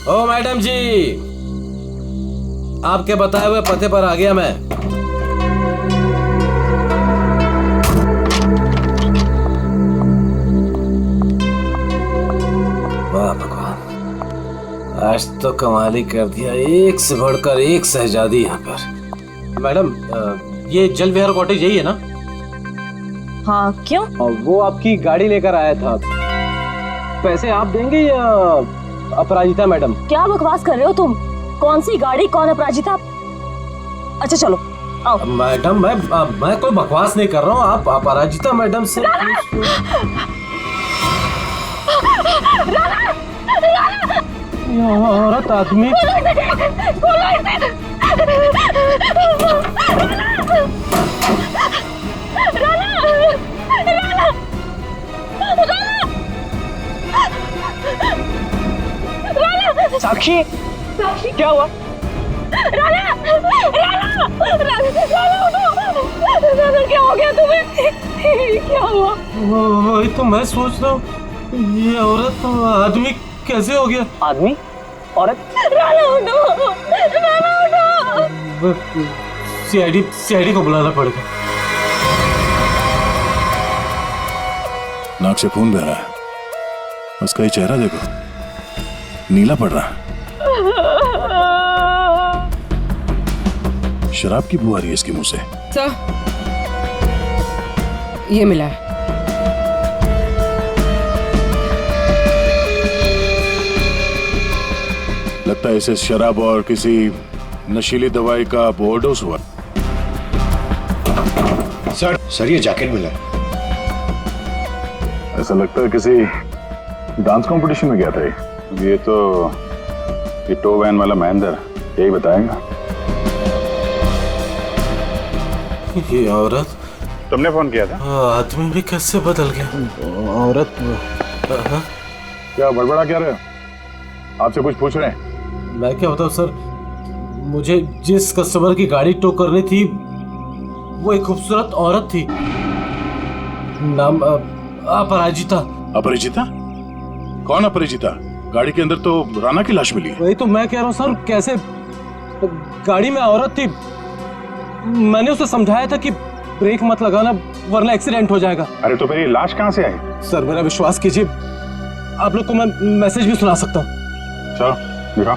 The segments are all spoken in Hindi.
ओ मैडम जी, आपके बताए हुए पते पर आ गया मैं। वाह भगवान, आज तो कमाल ही कर दिया, एक से बढ़कर एक शहजादी यहाँ पर। मैडम, ये जल विहार कॉटेज यही है ना? हाँ, क्यों? वो आपकी गाड़ी लेकर आया था, पैसे आप देंगे या अपराजिता मैडम? क्या बकवास कर रहे हो तुम? कौन सी गाड़ी, कौन अपराजिता? अच्छा चलो आओ। मैडम मैं कोई बकवास नहीं कर रहा हूँ, आप अपराजिता मैडम से औरत आदमी साक्षी, क्या हुआ? राना, क्या हो गया तुम्हें? क्या हुआ? वही तो मैं सोच रहा हूँ, ये औरत आदमी कैसे हो गया? आदमी? औरत? राना उठो, राना उठो। सीआईडी को बुलाना पड़ेगा। नाक से खून बह रहा है, उसका ये चेहरा देखो, नीला पड़ रहा है। शराब की बू आ रही है इसके मुंह से। सर, ये मिला है। लगता है इसे शराब और किसी नशीली दवाई का ओवरडोज हुआ। सर ये जैकेट मिला है। ऐसा लगता है किसी डांस कंपटीशन में गया था ये तो ये टो वैन वाला महेंद्र यही बताएगा। ये औरत, तुमने फोन किया था? आदमी भी कैसे बदल गया? औरत क्या बड़बड़ा क्या रहे हो? आपसे कुछ पूछ रहे हैं? मैं क्या बताऊं सर, मुझे जिस कस्टमर की गाड़ी टो करनी थी वो एक खूबसूरत औरत थी, नाम अपराजिता। अपरिचिता? कौन अपरिचिता? गाड़ी के अंदर तो राना की लाश मिली है। वही तो मैं कह रहा हूँ सर, कैसे गाड़ी में औरत थी, मैंने उसे समझाया था कि ब्रेक मत लगाना वरना एक्सीडेंट हो जाएगा। अरे तो मेरी लाश कहाँ से आई? सर मेरा विश्वास कीजिए, आप लोग को मैं मैसेज भी सुना सकता हूँ। चलो दिखा।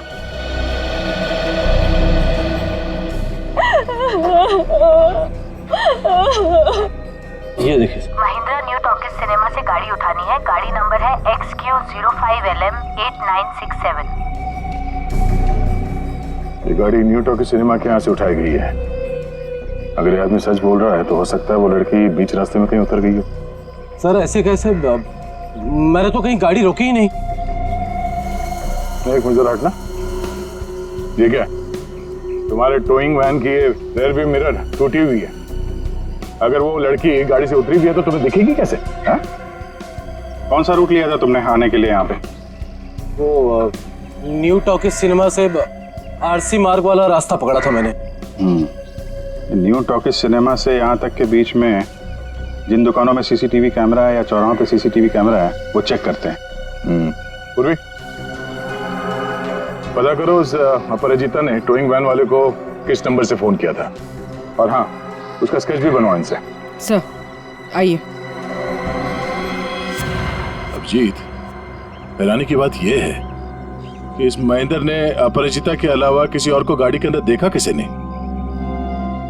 ये देखिए, महिंद्रा न्यू टॉकीज सिनेमा से गाड़ी उठानी है। गाड़ी नंबर है XQ05LM 8967। ये गाड़ी न्यू टॉकीज सिनेमा के यहाँ से उठाई गई है। अगर ये आदमी सच बोल रहा है तो हो सकता है वो लड़की बीच रास्ते में कहीं उतर गई हो। सर ऐसे कैसे, मैंने तो कहीं गाड़ी रोकी ही नहीं। एक मिनट हटना। ये क्या, तुम्हारे टोइंग वैन की रेयर व्यू मिरर टूटी हुई है। अगर वो लड़की गाड़ी से उतरी भी है तो तुम्हें दिखेगी कैसे? हा? कौन सा रूट लिया था तुमने आने के लिए यहाँ पे? वो न्यू टॉकीज सिनेमा से आरसी मार्ग वाला रास्ता पकड़ा था मैंने। न्यू टॉकीज सिनेमा से यहाँ तक के बीच में जिन दुकानों में सीसीटीवी कैमरा है या चौराहों पे सीसीटीवी कैमरा है वो चेक करते हैं। पूर्वी, पता करो उस अपराजिता ने टोइंग वैन वाले को किस नंबर से फोन किया था, और हाँ उसका स्केच भी बनवाओ इनसे। सर आइए। अभिजीत, हैरानी की बात यह है कि इस महेंद्र ने अपराजिता के अलावा किसी और को गाड़ी के अंदर देखा किसी ने?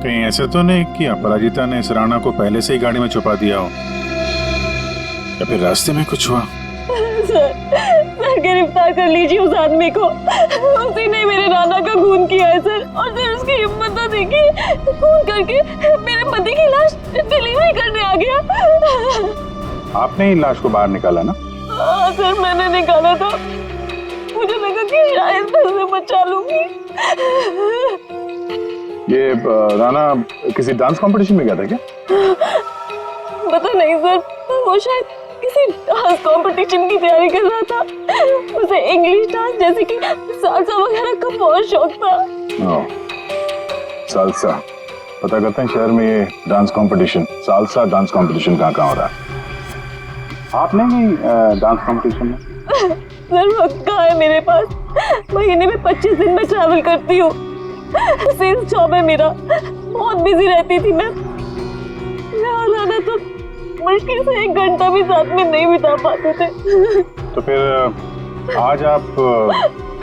कहीं ऐसे तो नहीं कि अपराजिता ने इस राणा को पहले से ही गाड़ी में छुपा दिया हो, या फिर रास्ते में कुछ हुआ? सर गिरफ्तार कर लीजिए उस आदमी को। उसी ने मेरे राना का खून किया है सर, और सर उसकी हिम्मत तो देखिए, खून करके मेरे पति की लाश डिलीवरी करने आ गया। आपने ही लाश को बाहर निकाला ना? हाँ सर, मैंने निकाला था। मुझे लगा कि शायद मैं उसे बचा लूंगी। ये राना किसी डांस कंपटीशन में गया था क्या? पता नहीं सर, वो शायद किसी डांस कंपटीशन की तैयारी कर रहा था। उसे इंग्लिश डांस जैसे कि सालसा वगैरह का बहुत शौक था। सालसा, पता करते हैं शहर में ये dance competition, salsa dance competition कहाँ कहाँ हो रहा है। आपने भी डांस कंपटीशन में? सर वक्त कहाँ है मेरे पास? महीने में 25 दिन में ट्रैवल करती हूँ। सेल्स जॉब है मेरा, बहुत बिजी रहती थी मैं। यहाँ लाना तो मुश्किल से 1 घंटा भी साथ में नहीं बिता पाते थे। तो फिर आज आप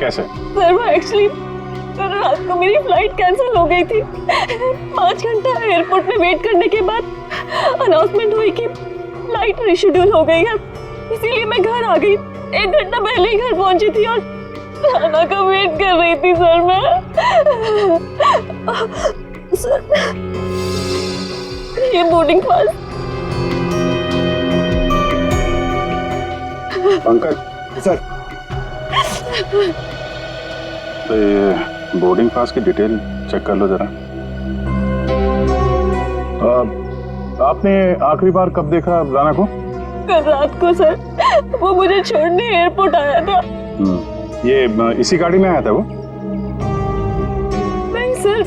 कैसे? सर वो एक्चुअली कल रात को मेरी फ्लाइट कैंसिल हो गई थी। 5 घंटा एयरपोर्ट में वेट करने के बाद अनाउंसमेंट हुई कि फ्लाइट रिशेड्यूल हो गई है, इसीलिए मैं घर आ गई। 1 घंटा पहले ही घर पहुंची थी और राना का वेट कर रही थी सर मैं। सर ये बोर्डिंग पास। पंकज सर तो ये बोर्डिंग पास की डिटेल चेक कर लो जरा। आपने आखिरी बार कब देखा राना को? कल रात को सर, वो मुझे छोड़ने एयरपोर्ट आया था। ये इसी गाड़ी में आया था वो? नहीं सर,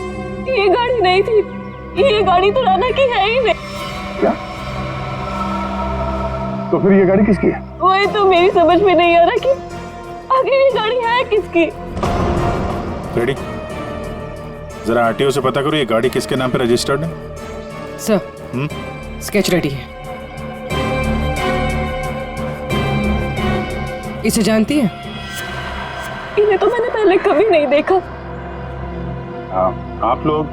ये गाड़ी नहीं थी। ये गाड़ी तो राना की है ही नहीं। क्या? तो फिर ये गाड़ी किसकी है? वही तो मेरी समझ में नहीं आ रहा कि आगे ये गाड़ी है किसकी। रेडी, जरा आरटीओ से पता करो ये गाड़ी किसके नाम पे रजिस्टर्ड है। सर स्केच रेडी है। इसे जानती है? इन्हें तो मैंने पहले कभी नहीं देखा। हाँ, आप लोग?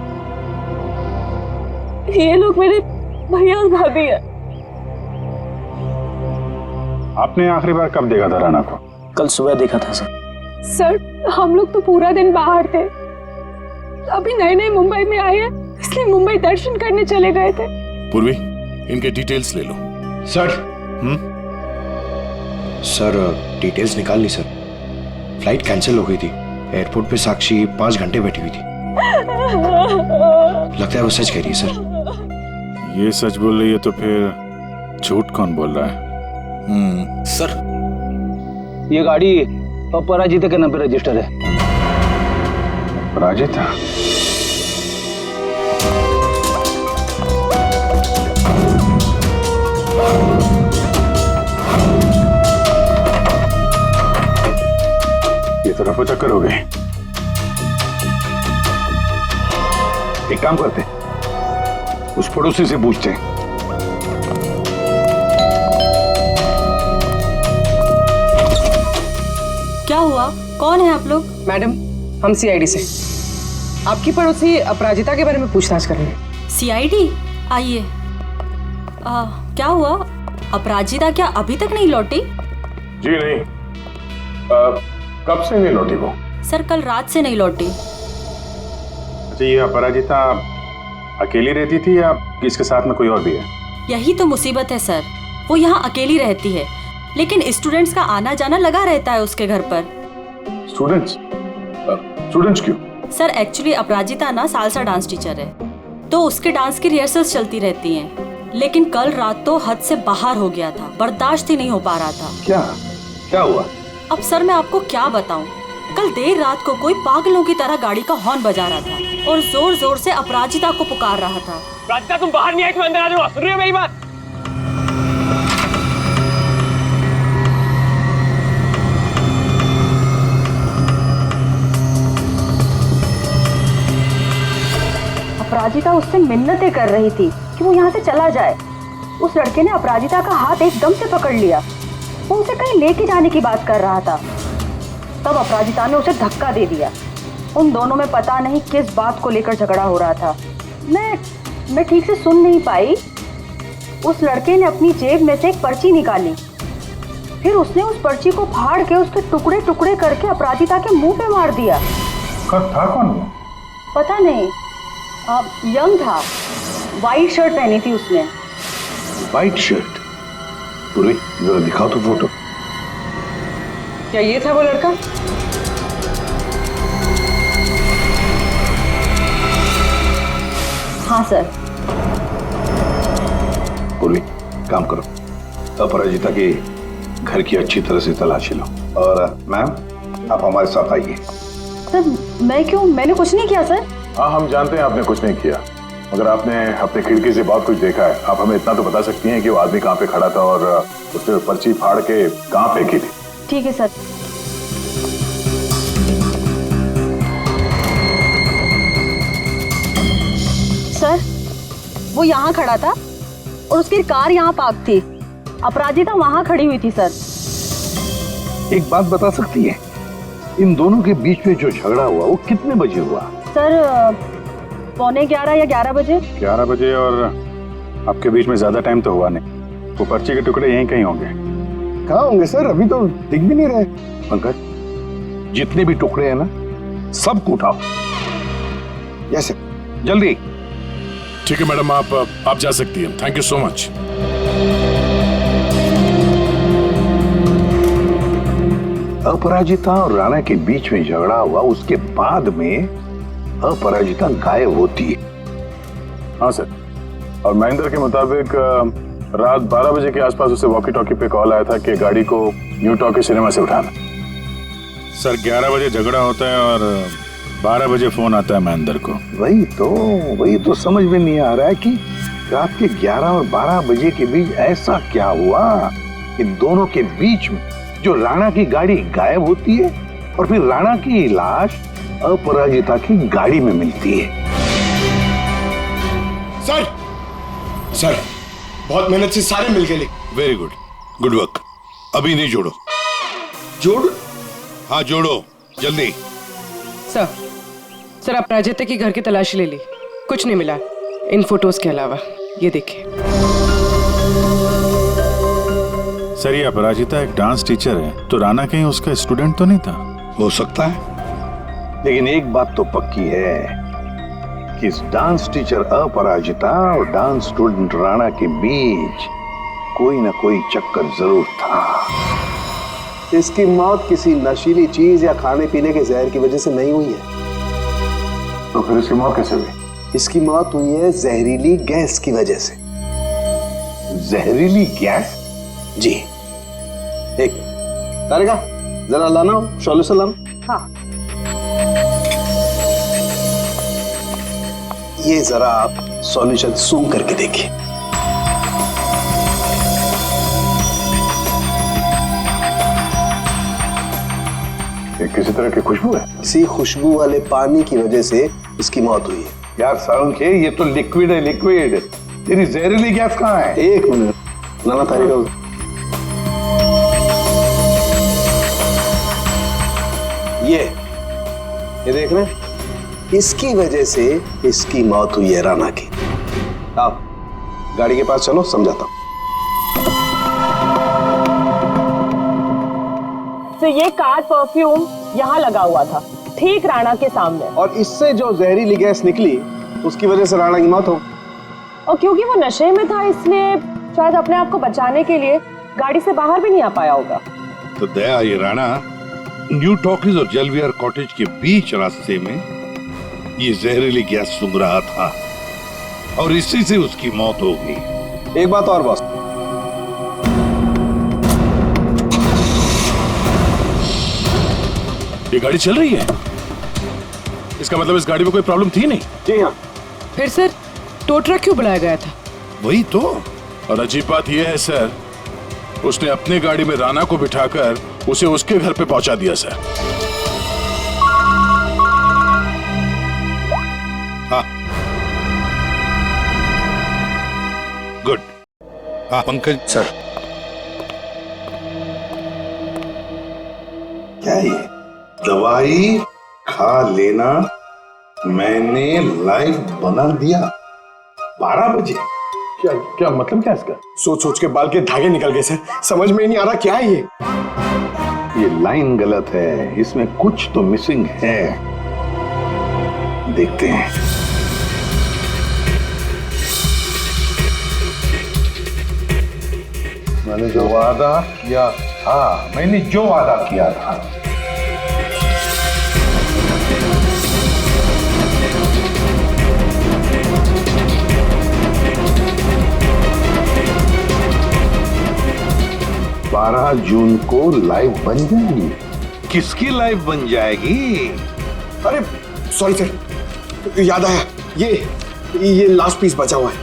ये लोग मेरे भैया और भाभी है। आपने आखिरी बार कब देखा था राना को? कल सुबह देखा था सर। सर हम लोग तो पूरा दिन बाहर थे, अभी नए नए मुंबई में आए हैं, इसलिए मुंबई दर्शन करने चले गए थे। पूर्वी, इनके डिटेल्स ले लो। सर सर डिटेल्स निकाल ली सर। फ्लाइट कैंसिल हो गई थी। एयरपोर्ट पे साक्षी 5 घंटे बैठी हुई थी। लगता है वो सच कह रही है सर। ये सच बोल रही है तो फिर झूठ कौन बोल रहा है? सर ये गाड़ी अपराजिता के नाम पे रजिस्टर है। अपराजिता? ये तो रफा चक्कर हो गए। एक काम करते, उस पड़ोसी से पूछते हैं। क्या हुआ? कौन है आप लोग? मैडम हम सीआईडी से आपकी पड़ोसी अपराजिता के बारे में पूछताछ कर रहे हैं। सीआईडी? आइए। क्या हुआ? अपराजिता क्या अभी तक नहीं लौटी? जी नहीं। कब से नहीं लौटी वो? सर कल रात से नहीं लौटी। अच्छा, ये अपराजिता अकेली रहती थी या इसके साथ में कोई और भी है? यही तो मुसीबत है सर, वो यहाँ अकेली रहती है, लेकिन स्टूडेंट्स का आना जाना लगा रहता है उसके घर पर। स्टूडेंट्स? स्टूडेंट्स क्यों? सर एक्चुअली अपराजिता ना सालसा डांस टीचर है, तो उसके डांस की रिहर्सल्स चलती रहती हैं। लेकिन कल रात तो हद से बाहर हो गया था, बर्दाश्त ही नहीं हो पा रहा था। क्या क्या हुआ? अब सर मैं आपको क्या बताऊं, कल देर रात को कोई पागलों की तरह गाड़ी का हॉर्न बजा रहा था और जोर जोर से अपराजिता को पुकार रहा था। राधिका तुम बाहर नहीं आई, तुम अंदर आ जाओ। सुन रही हो मेरी बात? अपराजिता उससे मिन्नतें कर रही थी कि वो यहाँ से चला जाए। उस लड़के ने अपराजिता का हाथ एकदम से पकड़ लिया। वो उसे कहीं लेके जाने की बात कर रहा था। तब अपराजिता ने उसे धक्का दे दिया। उन दोनों में पता नहीं किस बात को लेकर झगड़ा हो रहा था। मैं ठीक से सुन नहीं पाई। उस लड़के ने अपनी जेब में से एक पर्ची निकाली, फिर उसने उस पर्ची को फाड़ के उसके टुकड़े टुकड़े करके अपराजिता के मुंह पे मार दिया। था कौन वो? पता नहीं, यंग था, वाइट शर्ट पहनी थी उसने। White shirt? पूरी जरा दिखाओ तो फोटो। क्या ये था वो लड़का? हाँ सर। पूरी काम करो, अपराजिता के घर की अच्छी तरह से तलाशी लो। और मैम आप हमारे साथ आइए। सर मैं क्यों? मैंने कुछ नहीं किया सर। हाँ हम जानते हैं आपने कुछ नहीं किया, मगर आपने अपने खिड़की से बहुत कुछ देखा है। आप हमें इतना तो बता सकती हैं कि वो आदमी कहाँ पे खड़ा था और उसने पर्ची फाड़ के कहाँ फेंकी थी? ठीक है सर। वो यहाँ खड़ा था और उसकी कार यहाँ पार्क थी। अपराजिता वहाँ खड़ी हुई थी सर। एक बात बता सकती है, इन दोनों के बीच में जो झगड़ा हुआ वो कितने बजे हुआ? सर 11:15 या 11 बजे। 11 बजे, और आपके बीच में ज्यादा टाइम तो हुआ नहीं। वो पर्ची के टुकड़े यहीं कहीं होंगे। कहाँ होंगे सर? अभी तो दिख भी नहीं रहे। पंकज, जितने भी टुकड़े हैं ना, सबको उठाओ। यस जल्दी। ठीक है मैडम, आप जा सकती हैं। Thank you so much. Aparajita और राणा के बीच में झगड़ा हुआ, उसके बाद में अपराजिता गायब होती है। हाँ सर, और महेंद्र के मुताबिक रात 12 बजे के आसपास उसे वॉकी टॉकी पे कॉल आया था कि गाड़ी को न्यू टॉकी सिनेमा से उठाना। सर 11 बजे झगड़ा होता है और 12 बजे फोन आता है महेंद्र को। वही तो समझ में नहीं आ रहा है कि रात के 11 और 12 बजे के बीच ऐसा क्या हुआ कि दोनों के बीच में जो राणा की गाड़ी गायब होती है और फिर राणा की लाश अपराजिता की गाड़ी में मिलती है। सर बहुत मेहनत से सारे मिल गए। Very good, good work. अभी नहीं जोड़ो। जोड़? हाँ जोड़ो, जल्दी। सर अपराजिता की घर की तलाशी ले ली, कुछ नहीं मिला इन फोटोज के अलावा। ये देखिए सर, ये अपराजिता एक डांस टीचर है, तो राणा कहीं उसका स्टूडेंट तो नहीं था? हो सकता है, लेकिन एक बात तो पक्की है कि इस डांस टीचर अपराजिता और डांस स्टूडेंट राणा के बीच कोई ना कोई चक्कर जरूर था। इसकी मौत किसी नशीली चीज या खाने पीने के जहर की वजह से नहीं हुई है। तो फिर इसकी मौत कैसे हुई? इसकी मौत हुई है जहरीली गैस की वजह से। जहरीली गैस? जी। एक तारिका, जरा लाना सॉल्यूशन लाना। हाँ। ये जरा आप सॉल्यूशन सूंघ करके देखिए। किसी तरह की खुशबू है? इसी खुशबू वाले पानी की वजह से इसकी मौत हुई है। यार सारुण के, ये तो लिक्विड है, लिक्विड। तेरी जहरीली गैस कहाँ है? एक मिनट लाना तारिका। ये देख रहे हैं, इसकी वजह से इसकी मौत हुई है राणा की। आप गाड़ी के पास चलो, समझाता हूं। तो ये कार परफ्यूम यहाँ लगा हुआ था, ठीक राणा के सामने। और इससे जो जहरीली गैस निकली, उसकी वजह से राणा की मौत हो। और क्योंकि वो नशे में था, इसलिए शायद अपने आप को बचाने के लिए गाड़ी से बाहर भी नहीं आ पाया होगा। तो दया, ये राणा न्यू टॉकीज और जलवियर कॉटेज के बीच रास्ते में ये जहरीली गैस सूंघ रहा था और इसी से उसकी मौत हो गई। एक बात और बॉस, ये गाड़ी चल रही है, इसका मतलब इस गाड़ी में कोई प्रॉब्लम थी नहीं। जी हाँ। फिर सर टो ट्रक क्यों बुलाया गया था? वही तो। और अजीब बात यह है सर, उसने अपने गाड़ी में राणा को बिठाकर उसे उसके घर पे पहुंचा दिया सर। हाँ गुड। हाँ पंकज सर, क्या ये दवाई खा लेना मैंने लाइव बना दिया 12 बजे? क्या क्या मतलब क्या इसका? सोच सोच के बाल के धागे निकल गए सर, समझ में नहीं आ रहा क्या है ये लाइन गलत है, इसमें कुछ तो मिसिंग है। देखते हैं। मैंने जो वादा किया था, मैंने जो वादा किया था, बारह जून को लाइव बन जाएगी। किसकी लाइव बन जाएगी? अरे सॉरी सर, याद आया, ये लास्ट पीस बचा हुआ है।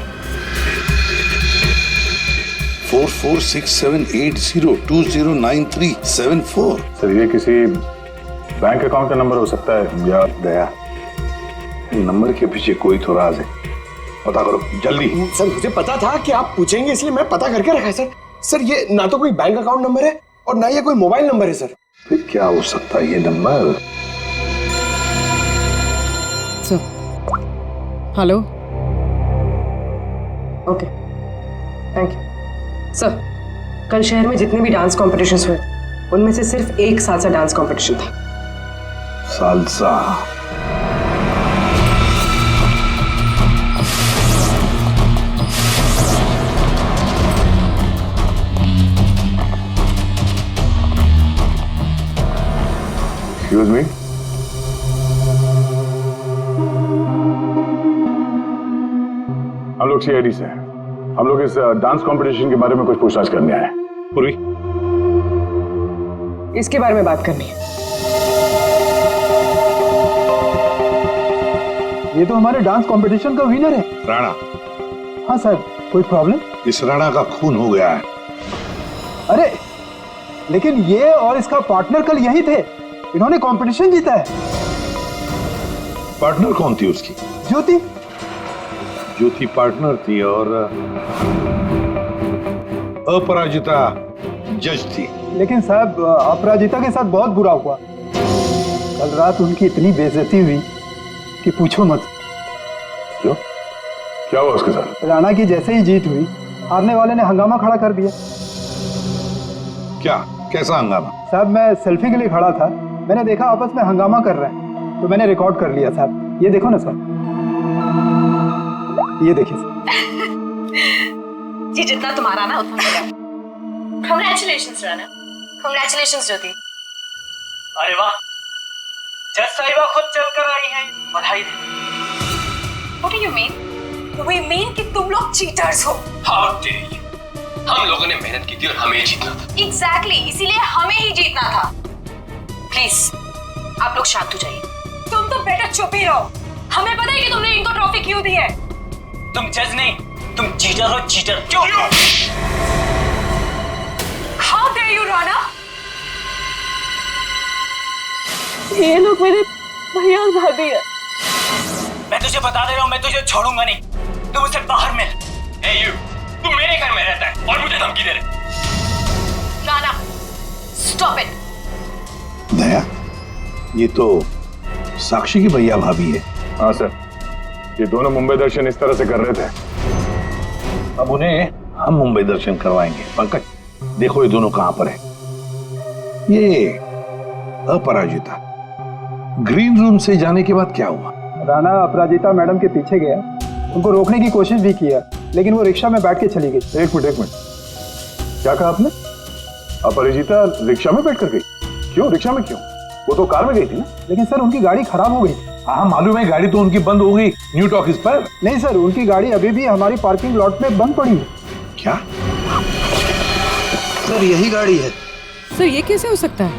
446780209374। सर ये किसी बैंक अकाउंट का नंबर हो सकता है या? दया, नंबर के पीछे कोई तो राज है। पता करो जल्दी। सर मुझे पता था कि आप पूछेंगे इसलिए मैं पता करके रखा है सर। सर ये ना तो कोई बैंक अकाउंट नंबर है और ना ये कोई मोबाइल नंबर है सर। फिर क्या हो सकता है ये number? Sir hello, okay thank you. Sir कल शहर में जितने भी डांस कॉम्पिटिशन्स हुए उनमें से सिर्फ एक सालसा डांस कॉम्पिटिशन था। सालसा? एक्सक्यूज मी, हम लोग सीआईडी से हैं। हम लोग इस डांस कंपटीशन के बारे में कुछ पूछताछ करने आए हैं। पूरी इसके बारे में बात करनी है। ये तो हमारे डांस कंपटीशन का विनर है। राणा? हाँ सर, कोई प्रॉब्लम? इस राणा का खून हो गया है। अरे लेकिन ये और इसका पार्टनर कल यही थे, इन्होंने कंपटीशन जीता है। पार्टनर कौन थी उसकी? ज्योति। ज्योति पार्टनर थी और अपराजिता जज थी। लेकिन साहब अपराजिता के साथ बहुत बुरा हुआ। कल रात उनकी इतनी बेइज्जती हुई कि पूछो मत। क्यों? क्या हुआ उसके साथ? राणा की जैसे ही जीत हुई, हारने वाले ने हंगामा खड़ा कर दिया। क्या? कैसा हंगामा? साहब मैं सेल्फी के लिए खड़ा था, मैंने देखा आपस में हंगामा कर रहे हैं तो मैंने रिकॉर्ड कर लिया साहब। ये देखो ना सर, ये देखिए जी जितना तुम्हारा ना उतना मेरा। कांग्रेचुलेशंस राणा। कांग्रेचुलेशंस ज्योति। अरे वाह, जज साहिबा खुद चलकर आई हैं, बधाई दे। What do you mean? We mean कि तुम लोग चीटर्स हो। How dare you? हम लोगों ने मेहनत की थी और हमें जीतना था। Exactly, इसीलिए हमें ही जीतना था। प्लीज आप लोग शांत हो जाइए। तुम तो बेटर चुप ही रहो। हमें पता है कि तुमने इनको ट्रॉफी क्यों दी है। तुम जज नहीं, तुम चीटर हो, चीटर। क्यों? How dare you, Rana? ये लोग मेरे भैया और भाभी है। मैं तुझे बता दे रहा हूँ, मैं तुझे छोड़ूंगा नहीं। तुम मुझसे बाहर मिल। Hey you, तू मेरे घर में रहता है और मुझे धमकी दे रहे। Rana, stop it। दया, ये तो साक्षी की भैया भाभी है। हाँ सर, ये दोनों मुंबई दर्शन इस तरह से कर रहे थे। अब उन्हें हम मुंबई दर्शन करवाएंगे। पंकज देखो ये दोनों कहां पर है। ये अपराजिता ग्रीन रूम से जाने के बाद क्या हुआ? राणा अपराजिता मैडम के पीछे गया, उनको रोकने की कोशिश भी किया, लेकिन वो रिक्शा में बैठ के चली गई। एक मिनट, क्या कहा आपने? अपराजिता रिक्शा में बैठ कर गई? क्यों? रिक्शा में क्यों? वो तो कार में गई थी ना। लेकिन सर उनकी गाड़ी खराब हो गई। हाँ मालूम है, गाड़ी तो उनकी बंद हो गई न्यू टॉकीज पर। नहीं सर, उनकी गाड़ी अभी भी हमारी पार्किंग लॉट में बंद पड़ी है। क्या? सर यही गाड़ी है। सर ये कैसे हो सकता है?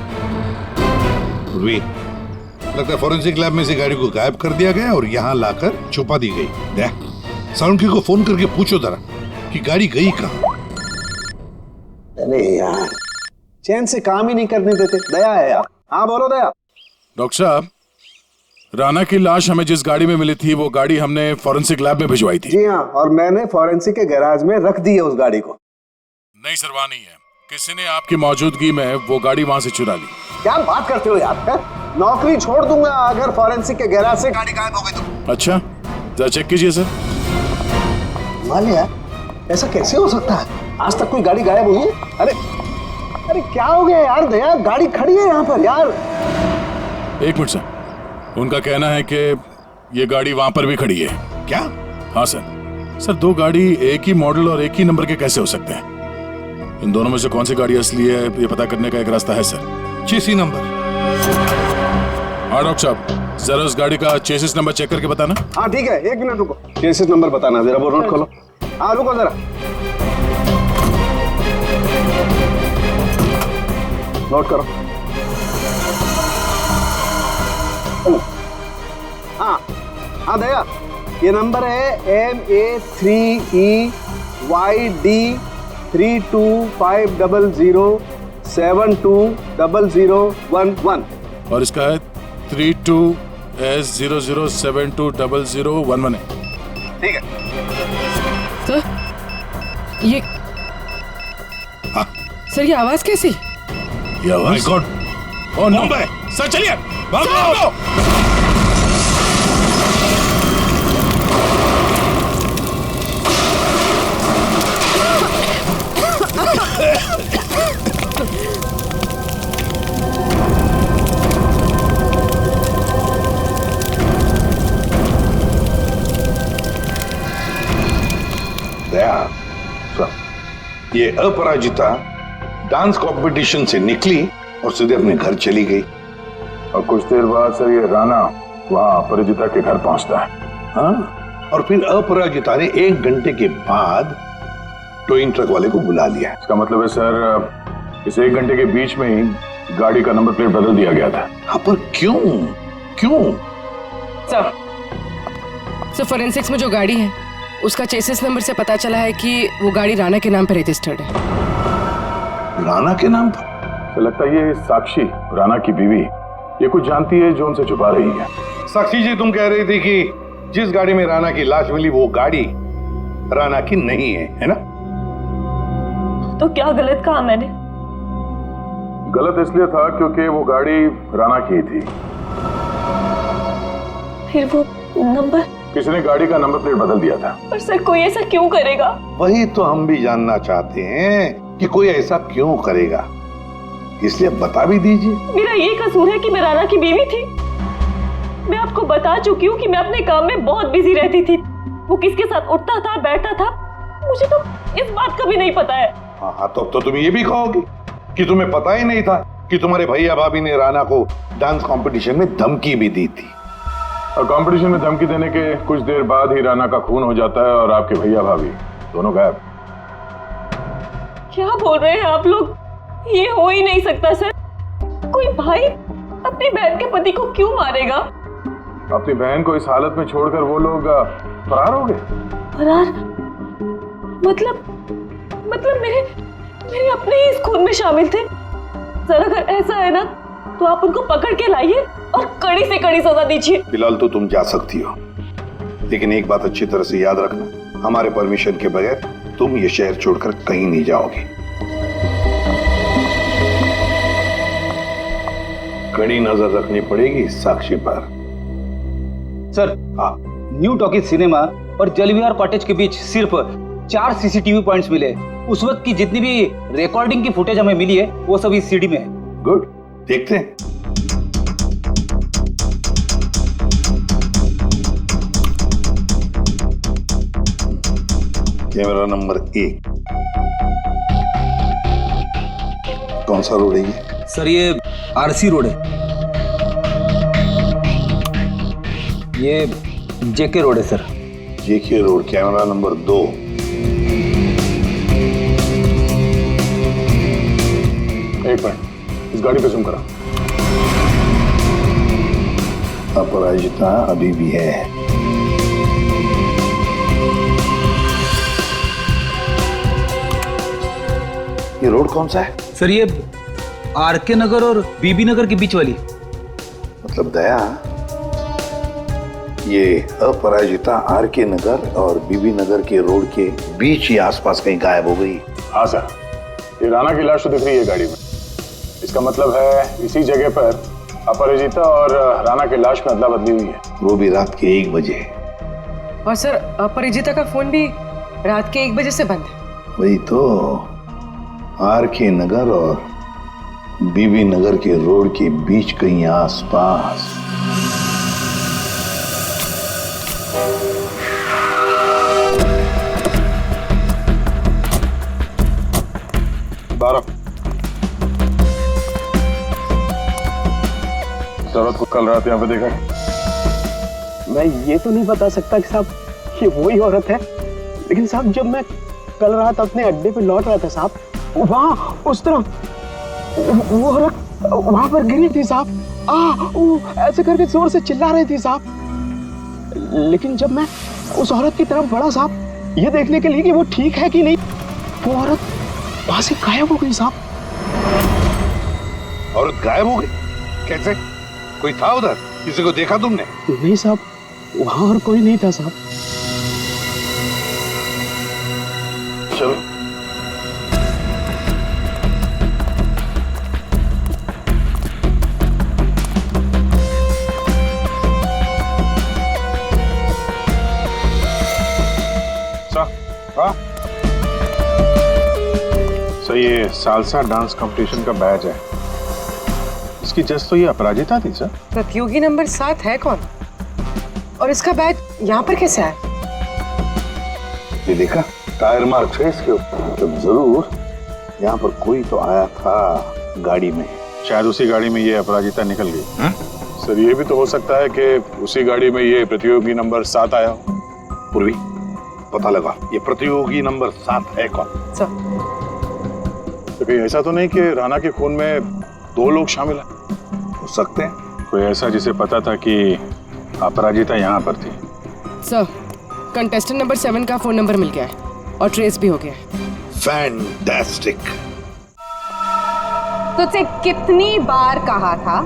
लगता है फॉरेंसिक लैब में से गाड़ी को गायब कर दिया गया और यहाँ लाकर छुपा दी गई। साउंड को फोन करके पूछो जरा कि गाड़ी गई कहाँ। अरे यार, चैन से काम ही नहीं करने देते। दया है यार। हाँ बोलो दया। डॉक्टर साहब, राणा की लाश हमें जिस गाड़ी में मिली थी वो गाड़ी हमने फॉरेंसिक लैब में भिजवाई थी। जी हाँ, और मैंने फॉरेंसिक के गैराज में रख दी है उस गाड़ी को। नहीं सर, वहाँ नहीं है। किसी ने आपकी मौजूदगी में वो गाड़ी वहाँ से चुरा ली। क्या बात करते हो यार? नौकरी छोड़ दूंगा अगर फॉरेंसिक के गैराज से गाड़ी गायब हो गई तो। अच्छा, जरा चेक कीजिए सर। माने यार, ऐसा कैसे हो सकता है? आज तक कोई गाड़ी गायब हुई है? अरे अरे क्या हो गया यार दया? गाड़ी खड़ी है यहाँ पर यार। एक मिनट सर, उनका कहना है कि ये गाड़ी वहां पर भी खड़ी है। क्या? हाँ सर। सर दो गाड़ी एक ही मॉडल और एक ही नंबर के कैसे हो सकते हैं? इन दोनों में से कौन सी गाड़ी असली है ये पता करने का एक रास्ता है सर। चेसी नंबर। हाँ डॉक्टर साहब, जरा उस गाड़ी का चेसिस नंबर चेक करके बताना। हाँ ठीक है, एक मिनट रुको। चेसिस नंबर बताना जरा, वो नोट खोलो। हाँ रुको जरा, नोट करो। हाँ हाँ दया, ये नंबर है MA3EYD325007200011 और इसका है 32S00720011 है। ठीक है। सर ये सर ये आवाज कैसी? ये आवाज गॉड ओ नंबर सर चलिए भागो। ये अपराजिता डांस कंपटीशन से निकली और सीधे अपने घर चली गई। और कुछ देर बाद सर ये राणा वहां अपराजिता के घर पहुंचता है। हाँ, और फिर अपराजिता ने 1 घंटे के बाद टोइंग ट्रक वाले को बुला लिया। इसका मतलब है सर इस 1 घंटे के बीच में ही गाड़ी का नंबर प्लेट बदल दिया गया था। हाँ, पर क्यों क्यों? सर फोरेंसिक्स में जो गाड़ी है उसका चेसिस नंबर से पता चला है कि वो गाड़ी राणा के नाम पर रजिस्टर्ड है। राणा के नाम पर? तो लगता है ये साक्षी राणा की बीवी ये कुछ जानती है जो उनसे छुपा रही है। साक्षी जी तुम कह रही थी कि जिस गाड़ी में राणा की लाश मिली वो गाड़ी राणा की नहीं है ना? तो क्या गलत कहा मैंने? गलत इसलिए था क्योंकि वो गाड़ी राणा की थी। फिर वो नंबर? किसी ने गाड़ी का नंबर प्लेट बदल दिया था। पर सर कोई ऐसा क्यों करेगा? वही तो हम भी जानना चाहते हैं कि कोई ऐसा क्यों करेगा, इसलिए बता भी दीजिए। मेरा ये कसूर है कि मैं राणा की बीवी थी। मैं आपको बता चुकी हूँ कि मैं अपने काम में बहुत बिजी रहती थी। वो किसके साथ उठता था बैठता था मुझे तो इस बात का भी नहीं पता है। हाँ तो तुम ये भी कहोगे कि तुम्हें पता ही नहीं था कि तुम्हारे भैया भाभी ने राणा को डांस कंपटीशन में धमकी भी दी थी। और कंपटीशन में धमकी देने के कुछ देर बाद ही राणा का खून हो जाता है और आपके भैया भाभी दोनों गायब। क्या बोल रहे हैं आप लोग? ये हो ही नहीं सकता सर। कोई भाई अपनी बहन के पति को क्यों मारेगा? अपनी बहन को इस हालत में छोड़कर वो लोग फरार हो गए। फरार? मतलब मेरे अपने ही इस खून में शामिल थे। सर अगर ऐसा है ना तो आप उनको पकड़ के लाइए और कड़ी से कड़ी सजा दीजिए। फिलहाल तो तुम जा सकती हो, लेकिन एक बात अच्छी तरह से याद रखना, हमारे परमिशन के बगैर तुम ये शहर छोड़कर कहीं नहीं जाओगे। कड़ी नजर रखनी पड़ेगी साक्षी पर। सर न्यू टॉकीज सिनेमा और जलविहार कॉटेज के बीच सिर्फ 4 सीसीटीवी पॉइंट्स मिले। उस वक्त की जितनी भी रिकॉर्डिंग की फुटेज हमें मिली है वो सब इस सीडी में है। गुड, देखते हैं। कैमरा नंबर 1 कौन सा रोड है ये? सर ये आरसी रोड है। ये जेके रोड है सर। जेके रोड, कैमरा नंबर 2। एक मिनट, इस गाड़ी पे जूम करा। अपराजिता अभी भी है। ये रोड कौन सा है? सर ये आरके नगर और बीबी नगर के बीच वाली। मतलब दया, ये अपराजिता आरके नगर और बीबी नगर के रोड के बीच ही आसपास कहीं गायब हो गई। हाँ सर, ये राणा की लाश तो दिख रही है गाड़ी में। इसका मतलब है इसी जगह पर अपराजिता और राणा की लाश में अदला बदली हुई है। वो भी रात के 1 बजे। और सर अपराजिता का फोन भी रात के 1 बजे से बंद है। वही तो, आरके नगर और बीबी नगर के रोड के बीच कहीं आसपास। औरत को कल रात यहाँ पे देखा? मैं ये तो नहीं बता सकता कि साहब ये वही औरत है, लेकिन साहब जब मैं कल रात अपने अड्डे पे लौट रहा था साहब, वहाँ उस तरफ वो औरत वहां पर गिरी थी साहब। वो ऐसे करके जोर से चिल्ला रही थी साहब। लेकिन जब मैं उस औरत की तरफ बढ़ा साहब ये देखने के लिए कि वो ठीक है कि नहीं, वो औरत वहां से गायब हो गई साहब। औरत गायब हो गई? कैसे? कोई था उधर? किसी को देखा तुमने? नहीं साहब, वहां और कोई नहीं था साहब। चलो। हाँ सर, ये सालसा डांस कंपटीशन का बैच है। इसकी जज तो ये अपराजिता थी सर। प्रतियोगी नंबर 7 है कौन? और इसका बैच यहाँ पर कैसे आया? ये देखा टायर मार्क है इसके ऊपर, तो जरूर यहाँ पर कोई तो आया था गाड़ी में। शायद उसी गाड़ी में ये अपराजिता निकल गई। सर ये भी तो हो सकता है कि उसी गाड़ी में ये प्रतियोगी नंबर 7 आया हो। पूर्वी पता लगा ये प्रतियोगी नंबर 7 है कौन? सर तो कहीं ऐसा तो नहीं कि राणा के खून में 2 लोग शामिल हैं? हो सकते हैं। कोई ऐसा जिसे पता था कि अपराजिता यहाँ पर थी। सर कंटेस्टेंट नंबर 7 का फोन नंबर मिल गया है और ट्रेस भी हो गया है। फैंटास्टिक। तुझसे कितनी बार कहा था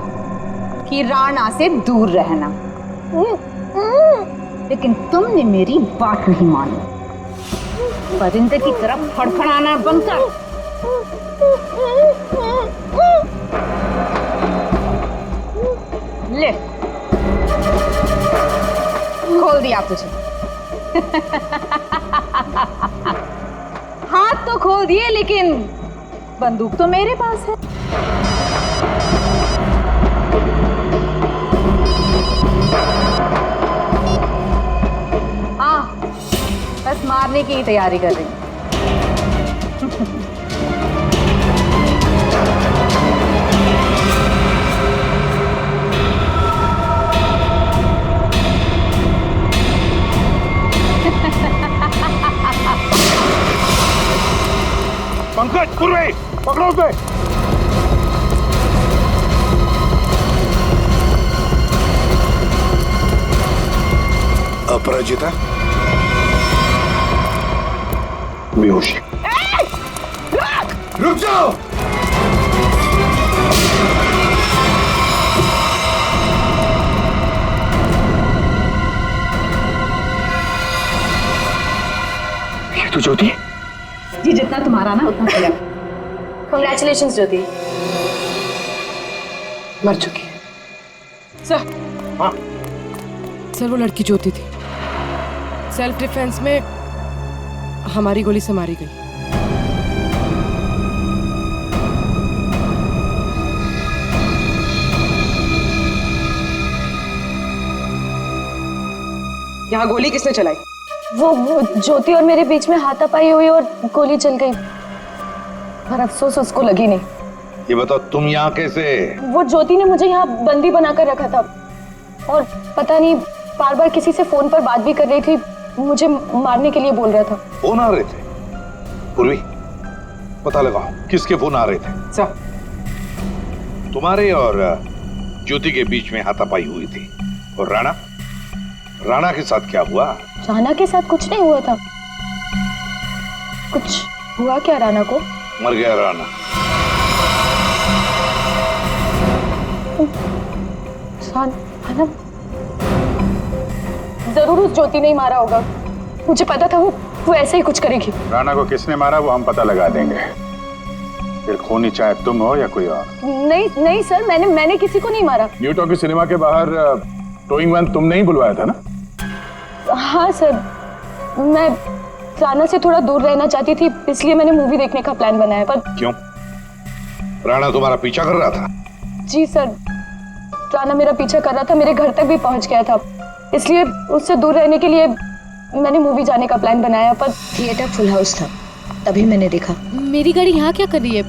कि राणा से दूर रहना, लेकिन तुमने मेरी बात नहीं मानी। परिंदे की तरफ फड़फड़ाना बंद कर। ले खोल दिया तुझे। हाथ तो खोल दिए, लेकिन बंदूक तो मेरे पास है। हाँ, बस मारने की तैयारी कर रही हूँ। पंकज, पूर्वी, पकड़ो उसे। अपराजिता बेहोशी। रुक जाओ। ये तो ज्योति है। जी जितना तुम्हारा ना उतना किया। Congratulations ज्योति। मर चुकी है। सर हाँ सर वो लड़की ज्योति थी, सेल्फ डिफेंस में हमारी गोली से मारी गई। यहाँ गोली किसने चलाई? वो ज्योति और मेरे बीच में हाथापाई हुई और गोली चल गई, पर अफसोस उसको लगी नहीं। ये बताओ तुम यहाँ कैसे? वो ज्योति ने मुझे यहाँ बंदी बनाकर रखा था और पता नहीं बार बार किसी से फोन पर बात भी कर रही थी, मुझे मारने के लिए बोल रहा था। फोन आ रहे थे? पूर्वी पता लगाओ किसके फोन आ रहे थे। सर तुम्हारे और ज्योति के बीच में हाथापाई हुई थी। और राणा के साथ क्या हुआ? राणा के साथ कुछ नहीं हुआ था। कुछ हुआ क्या राणा को? मर गया राणा। राणा जरूर उस ज्योति ने ही मारा होगा। मुझे पता था वो ऐसे ही कुछ करेगी। राणा को किसने मारा वो हम पता लगा देंगे। फिर खूनी चाहे तुम हो या कोई और। नहीं सर, मैंने किसी को नहीं मारा। न्यू टॉकी सिनेमा के बाहर टोइंग वैन तुमने ही बुलवाया था ना? हाँ सर, मैं राणा से थोड़ा दूर रहना चाहती थी, इसलिए मैंने मूवी देखने का प्लान बनाया। पर क्यों? राणा तुम्हारा पीछा कर रहा था? जी सर, राणा मेरा पीछा कर रहा था, मेरे घर तक भी पहुंच गया था, इसलिए उससे दूर रहने के लिए मैंने मूवी जाने का प्लान बनाया। पर थिएटर फुल हाउस था, तभी मैंने देखा। मेरी गाड़ी यहाँ क्या कर रही है?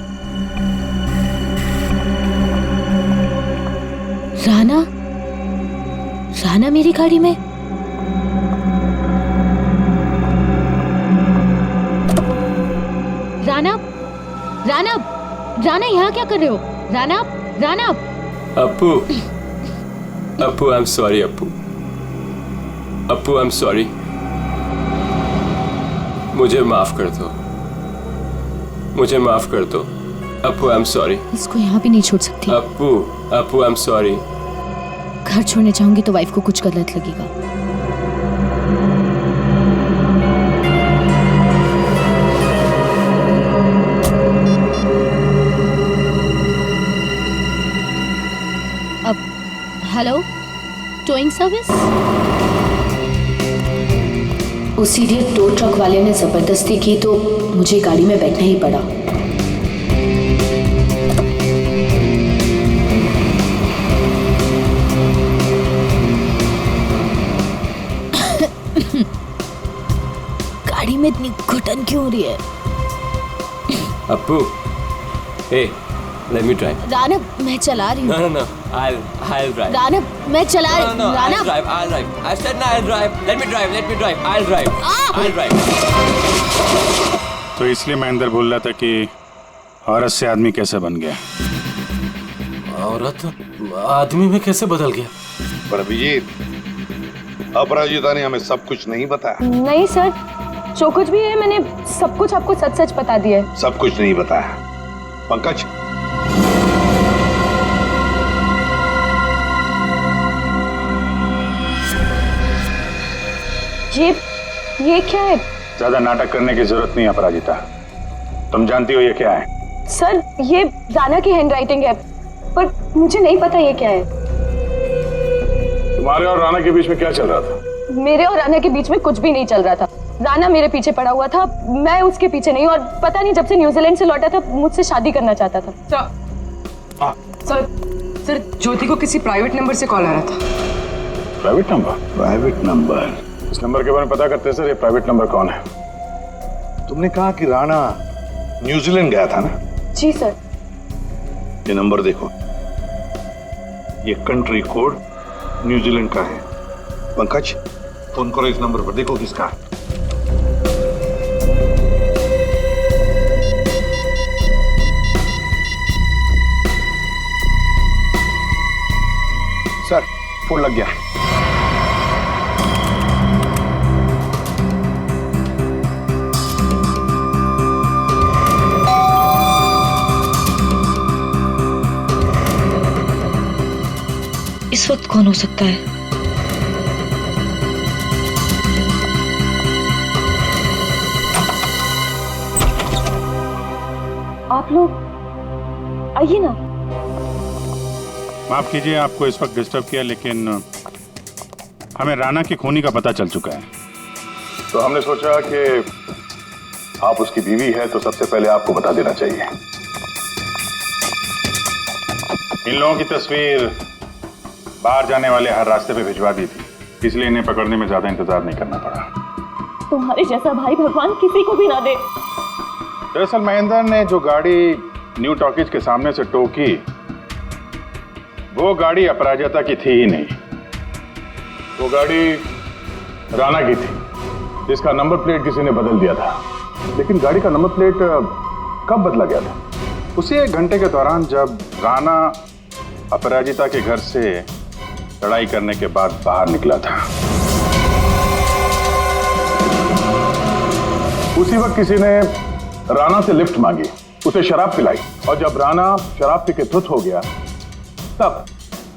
राणा मेरी गाड़ी में? राणा यहाँ क्या कर रहे हो? Rana Appu, I am sorry Appu, I am sorry. मुझे माफ कर दो, अप्पू, आई एम सॉरी। इसको यहाँ भी नहीं छोड़ सकती। Appu, I am sorry. घर छोड़ने जाऊंगी तो वाइफ को कुछ गलत लगेगा। अब हेलो, टोइंग सर्विस? उस इडियट टो ट्रक वाले ने जबरदस्ती की तो मुझे गाड़ी में बैठना ही पड़ा। गाड़ी में इतनी घुटन क्यों हो रही है? Appu, hey, let me drive. Rana, मैं चला रही हूँ। No, I'll drive. राना, मैं चला रही हूँ। Rana, I'll drive. I said no, I'll drive. Let me drive. I'll drive. तो इसलिए मैं अंदर बोल रहा था कि औरत से आदमी कैसे बन गया। औरत आदमी में कैसे बदल गया? पर अभिजीत, अपराजिता ने हमें सब कुछ नहीं बताया। नहीं सर, जो कुछ भी है मैंने सब कुछ आपको सच सच बता दिया है। सब कुछ नहीं बताया। पंकज, ये क्या है? ज्यादा नाटक करने की जरूरत नहीं अपराजिता, तुम जानती हो ये क्या है? सर, ये राना की हैंडराइटिंग है, पर मुझे नहीं पता ये क्या है। तुम्हारे और राना के बीच में क्या चल रहा था? मेरे और राना के बीच में कुछ भी नहीं चल रहा था। राना मेरे पीछे पड़ा हुआ था, मैं उसके पीछे नहीं, और पता नहीं जब से न्यूजीलैंड से लौटा था मुझसे शादी करना चाहता था। सर, ज्योति को किसी प्राइवेट नंबर से कॉल आ रहा था। Private number? Private number? इस नंबर के बारे में पता करते हैं सर, ये प्राइवेट नंबर कौन है? तुमने कहा कि राणा न्यूजीलैंड गया था ना? जी सर। ये नंबर देखो, ये कंट्री कोड न्यूजीलैंड का है। पंकज, फोन करो इस नंबर पर, देखो किसका है। सर, फोन लग गया। इस वक्त कौन हो सकता है? आप लोग आइए ना। माफ कीजिए आपको इस वक्त डिस्टर्ब किया, लेकिन हमें राणा की खूनी का पता चल चुका है। तो हमने सोचा कि आप उसकी बीवी है, तो सबसे पहले आपको बता देना चाहिए। इन लोगों की तस्वीर बाहर जाने वाले हर रास्ते पे भिजवा दी थी, इसलिए इन्हें पकड़ने में ज्यादा इंतजार नहीं करना पड़ा। तुम्हारे जैसा भाई भगवान किसी को भी ना दे। दरअसल महेंद्र ने जो गाड़ी न्यू टॉकीज के सामने से टो की, वो गाड़ी अपराजिता की थी ही नहीं। वो गाड़ी राणा की थी, जिसका नंबर प्लेट किसी ने बदल दिया था। लेकिन गाड़ी का नंबर प्लेट कब बदला गया था? उसी 1 घंटे के दौरान जब राणा अपराजिता के घर से लड़ाई करने के बाद बाहर निकला था। उसी वक्त किसी ने राणा से लिफ्ट मांगी, उसे शराब पिलाई, और जब राणा शराब पी के धुत हो गया तब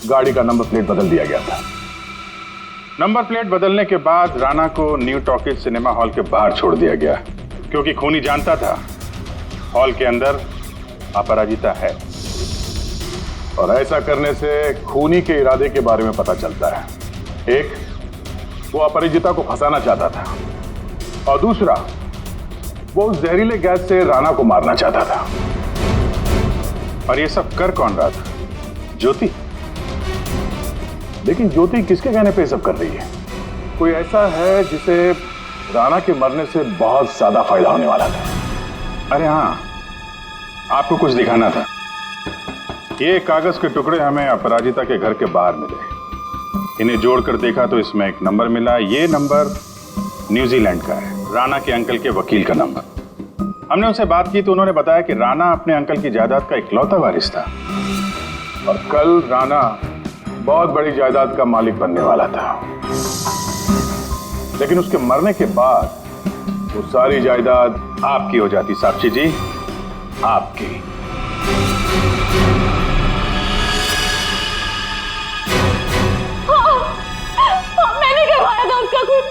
गाड़ी का नंबर प्लेट बदल दिया गया था। नंबर प्लेट बदलने के बाद राणा को न्यू टॉकीज सिनेमा हॉल के बाहर छोड़ दिया गया, क्योंकि खूनी जानता था हॉल के अंदर अपराजिता है, और ऐसा करने से खूनी के इरादे के बारे में पता चलता है। एक, वो अपराजिता को फंसाना चाहता था, और दूसरा, वो उस जहरीले गैस से राणा को मारना चाहता था। और ये सब कर कौन रहा था? ज्योति। लेकिन ज्योति किसके कहने पे सब कर रही है? कोई ऐसा है जिसे राणा के मरने से बहुत ज्यादा फायदा होने वाला था। अरे हाँ, आपको कुछ दिखाना था। ये कागज के टुकड़े हमें अपराजिता के घर के बाहर मिले। इन्हें जोड़कर देखा तो इसमें एक नंबर मिला। ये नंबर न्यूजीलैंड का है, राणा के अंकल के वकील का नंबर। हमने उनसे बात की तो उन्होंने बताया कि राणा अपने अंकल की जायदाद का इकलौता वारिस था, और कल राणा बहुत बड़ी जायदाद का मालिक बनने वाला था। लेकिन उसके मरने के बाद वो सारी जायदाद आपकी हो जाती, साक्षी जी, आपकी। मैंने करवाया था उसका खून।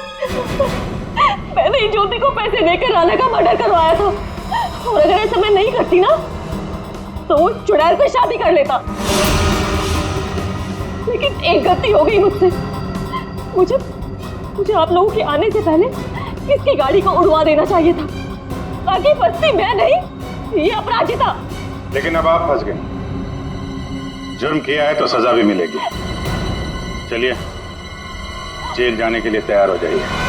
मैंने ज्योति को पैसे देकर राणा का मर्डर करवाया था, और अगर ऐसा मैं नहीं करती ना तो वो चुड़ैल से शादी कर लेता। लेकिन एक गलती हो गई मुझसे। मुझे मुझे आप लोगों के आने से पहले इसकी गाड़ी को उड़वा देना चाहिए था, ताकि फंसती मैं नहीं, ये अपराजिता। लेकिन अब आप फंस गए। जुर्म किया है तो सजा भी मिलेगी। चलिए जेल जाने के लिए तैयार हो जाइए।